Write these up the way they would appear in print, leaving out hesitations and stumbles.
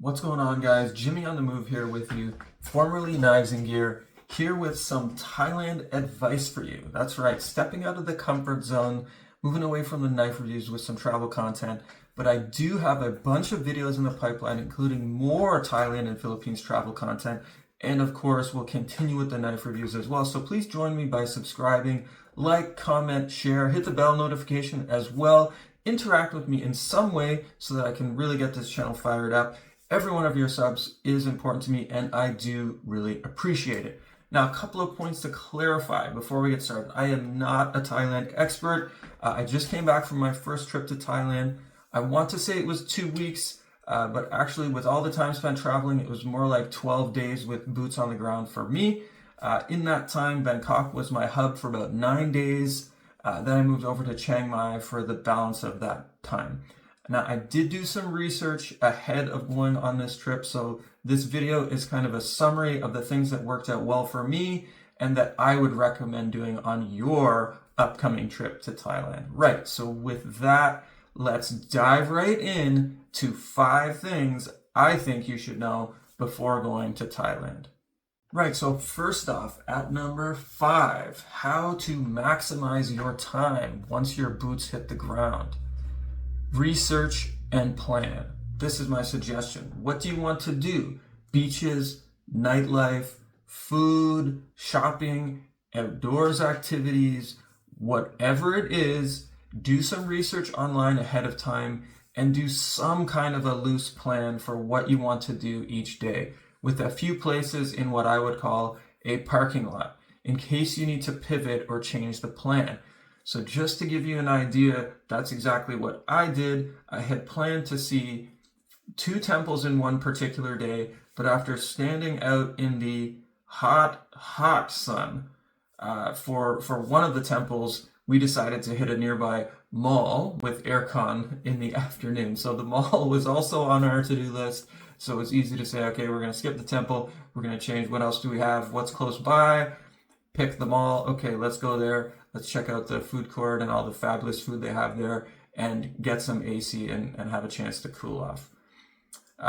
What's going on, guys? Jimmy on the move here with you, formerly Knives and Gear, here with some Thailand advice for you. That's right, stepping out of the comfort zone, moving away from the knife reviews with some travel content. But I do have a bunch of videos in the pipeline, including more Thailand and Philippines travel content. And of course, we'll continue with the knife reviews as well. So please join me by subscribing, like, comment, share, hit the bell notification as well. Interact with me in some way so that I can really get this channel fired up. Every one of your subs is important to me, and I do really appreciate it. Now, a couple of points to clarify before we get started. I am not a Thailand expert. I just came back from my first trip to Thailand. I want to say it was 2 weeks, but actually with all the time spent traveling, it was more like 12 days with boots on the ground for me. In that time, Bangkok was my hub for about 9 days. Then I moved over to Chiang Mai for the balance of that time. Now, I did do some research ahead of going on this trip, so this video is kind of a summary of the things that worked out well for me and that I would recommend doing on your upcoming trip to Thailand. Right, so with that, let's dive right in to 5 things I think you should know before going to Thailand. Right, so first off, at number 5, how to maximize your time once your boots hit the ground. Research and plan. This is my suggestion. What do you want to do? Beaches, nightlife, food, shopping, outdoors activities, whatever it is, do some research online ahead of time and do some kind of a loose plan for what you want to do each day, with a few places in what I would call a parking lot, in case you need to pivot or change the plan. So just to give you an idea, that's exactly what I did. I had planned to see 2 temples in one particular day, but after standing out in the hot sun for one of the temples, we decided to hit a nearby mall with aircon in the afternoon. So the mall was also on our to-do list. So it was easy to say, okay, we're going to skip the temple. We're going to change. What else do we have? What's close by? Pick the mall. Okay, let's go there. Let's check out the food court and all the fabulous food they have there and get some AC and have a chance to cool off.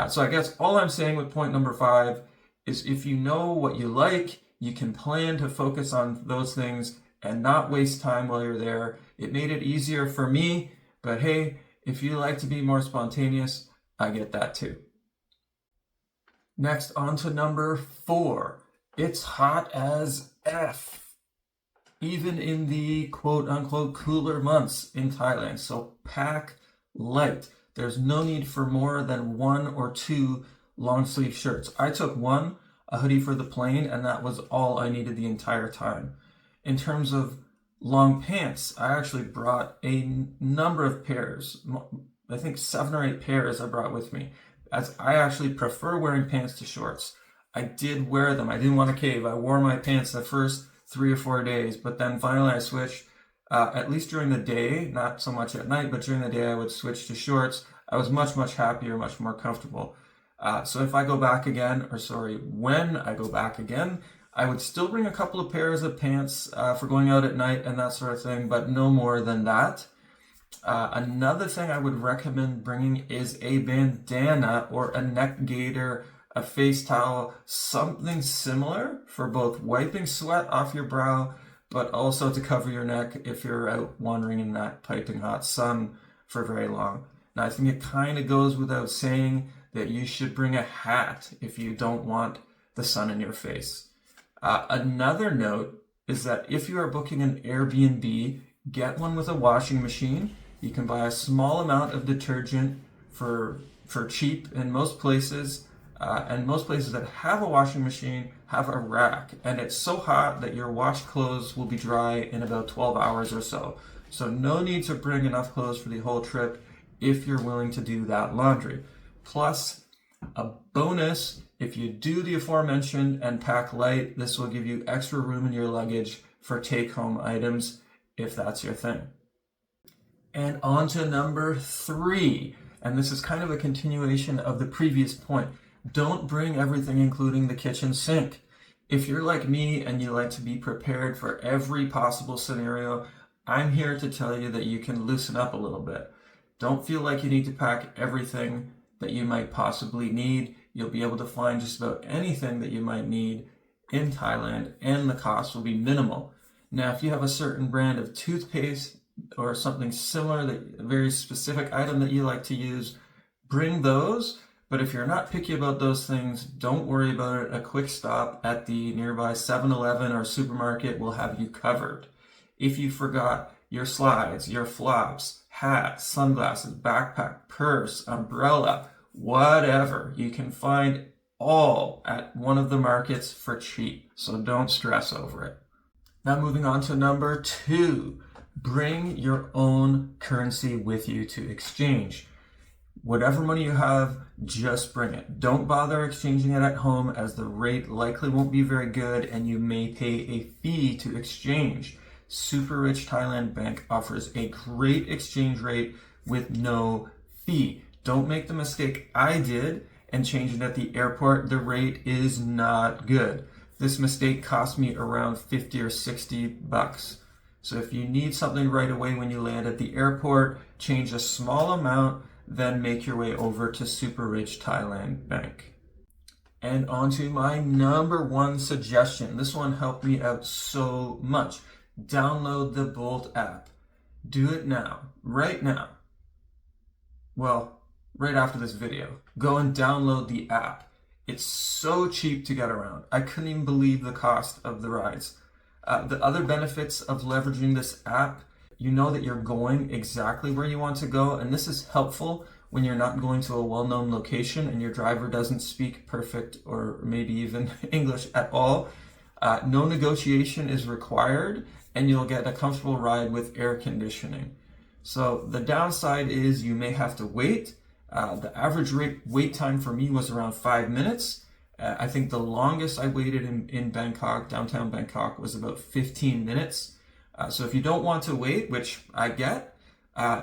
So I guess all I'm saying with point number 5 is if you know what you like, you can plan to focus on those things and not waste time while you're there. It made it easier for me, but hey, if you like to be more spontaneous, I get that too. Next, on to number 4. It's hot as F, even in the quote-unquote cooler months in Thailand. So pack light. There's no need for more than 1 or 2 long sleeve shirts. I took one, a hoodie for the plane, and that was all I needed the entire time. In terms of long pants, I actually brought a number of pairs. I think 7 or 8 pairs I brought with me, as I actually prefer wearing pants to shorts. I did wear them. I didn't want to cave. I wore my pants the first 3 or 4 days, but then finally I switched, at least during the day, not so much at night, but during the day I would switch to shorts. I was much happier, much more comfortable. So if I go back again, when I go back again, I would still bring a couple of pairs of pants for going out at night and that sort of thing, but no more than that. Another thing I would recommend bringing is a bandana or a neck gaiter, a face towel, something similar for both wiping sweat off your brow, but also to cover your neck if you're out wandering in that piping hot sun for very long. Now, I think it kind of goes without saying that you should bring a hat if you don't want the sun in your face. Another note is that if you are booking an Airbnb, get one with a washing machine. You can buy a small amount of detergent for cheap in most places. And most places that have a washing machine have a rack, and it's so hot that your washed clothes will be dry in about 12 hours or so. So no need to bring enough clothes for the whole trip if you're willing to do that laundry. Plus, a bonus, if you do the aforementioned and pack light, this will give you extra room in your luggage for take-home items if that's your thing. And on to number 3, and this is kind of a continuation of the previous point. Don't bring everything, including the kitchen sink. If you're like me and you like to be prepared for every possible scenario, I'm here to tell you that you can loosen up a little bit. Don't feel like you need to pack everything. that you might possibly need. You'll be able to find just about anything that you might need in Thailand, and the cost will be minimal. Now, if you have a certain brand of toothpaste or something similar, a very specific item that you like to use, bring those. But if you're not picky about those things, don't worry about it. A quick stop at the nearby 7-Eleven or supermarket will have you covered. If you forgot your slides, your flops, hat, sunglasses, backpack, purse, umbrella, whatever, you can find all at one of the markets for cheap. So don't stress over it. Now moving on to number 2, bring your own currency with you to exchange. Whatever money you have, just bring it. Don't bother exchanging it at home, as the rate likely won't be very good and you may pay a fee to exchange. Super Rich Thailand Bank offers a great exchange rate with no fee. Don't make the mistake I did and change it at the airport. The rate is not good. This mistake cost me around 50 or 60 bucks. So if you need something right away when you land at the airport, change a small amount, then make your way over to Super Rich Thailand Bank. And on to my number 1 suggestion. This one helped me out so much. Download the Bolt app. Do it now, right now. Well, right after this video. Go and download the app. It's so cheap to get around. I couldn't even believe the cost of the rides. The other benefits of leveraging this app, you know that you're going exactly where you want to go, and this is helpful when you're not going to a well-known location and your driver doesn't speak perfect or maybe even English at all. No negotiation is required, and you'll get a comfortable ride with air conditioning. So the downside is you may have to wait. The average wait time for me was around 5 minutes. I think the longest I waited in Bangkok, downtown Bangkok, was about 15 minutes. So if you don't want to wait, which I get,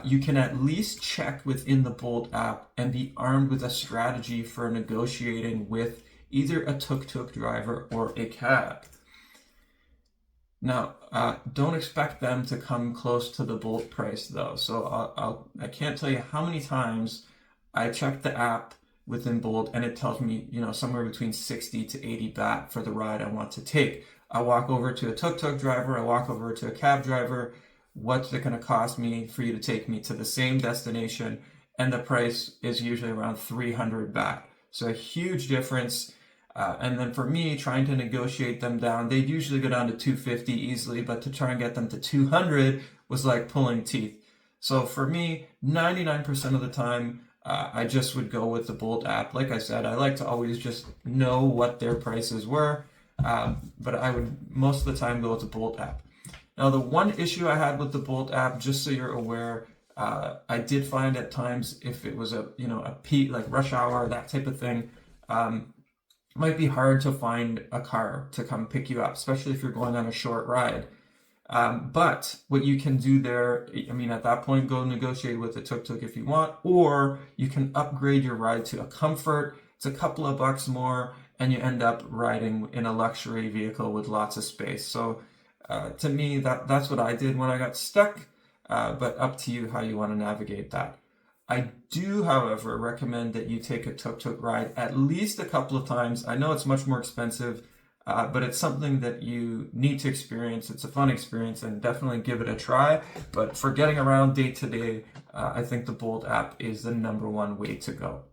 you can at least check within the Bolt app and be armed with a strategy for negotiating with either a tuk-tuk driver or a cab. Now, don't expect them to come close to the Bolt price though. So I can't tell you how many times I checked the app within Bolt and it tells me, somewhere between 60 to 80 baht for the ride I want to take. I walk over to a tuk-tuk driver, I walk over to a cab driver. What's it going to cost me for you to take me to the same destination? And the price is usually around 300 baht. So a huge difference. And then for me, trying to negotiate them down, they'd usually go down to 250 easily, but to try and get them to 200 was like pulling teeth. So for me, 99% of the time, I just would go with the Bolt app. Like I said, I like to always just know what their prices were, but I would most of the time go with the Bolt app. Now, the one issue I had with the Bolt app, just so you're aware, I did find at times if it was a peak, like rush hour, that type of thing, it might be hard to find a car to come pick you up, especially if you're going on a short ride. But what you can do there, at that point, go negotiate with a tuk-tuk if you want, or you can upgrade your ride to a comfort. It's a couple of bucks more, and you end up riding in a luxury vehicle with lots of space. So to me, that's what I did when I got stuck, but up to you how you want to navigate that. I do, however, recommend that you take a tuk-tuk ride at least a couple of times. I know it's much more expensive, but it's something that you need to experience. It's a fun experience, and definitely give it a try. But for getting around day to day, I think the Bolt app is the number 1 way to go.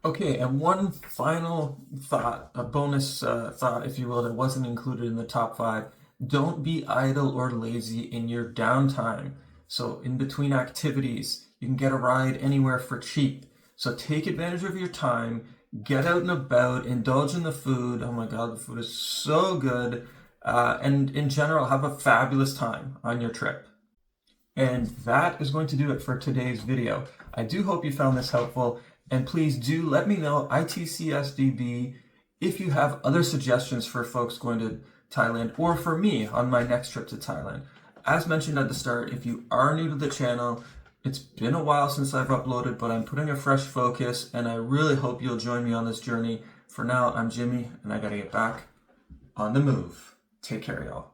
Okay, and one final thought, a bonus thought, if you will, that wasn't included in the top 5. Don't be idle or lazy in your downtime. So in between activities, you can get a ride anywhere for cheap. So take advantage of your time, get out and about, indulge in the food. Oh my God, the food is so good. And in general, have a fabulous time on your trip. And that is going to do it for today's video. I do hope you found this helpful. And please do let me know, ITCSDB, if you have other suggestions for folks going to Thailand or for me on my next trip to Thailand. As mentioned at the start, if you are new to the channel, it's been a while since I've uploaded, but I'm putting a fresh focus, and I really hope you'll join me on this journey. For now, I'm Jimmy, and I gotta get back on the move. Take care, y'all.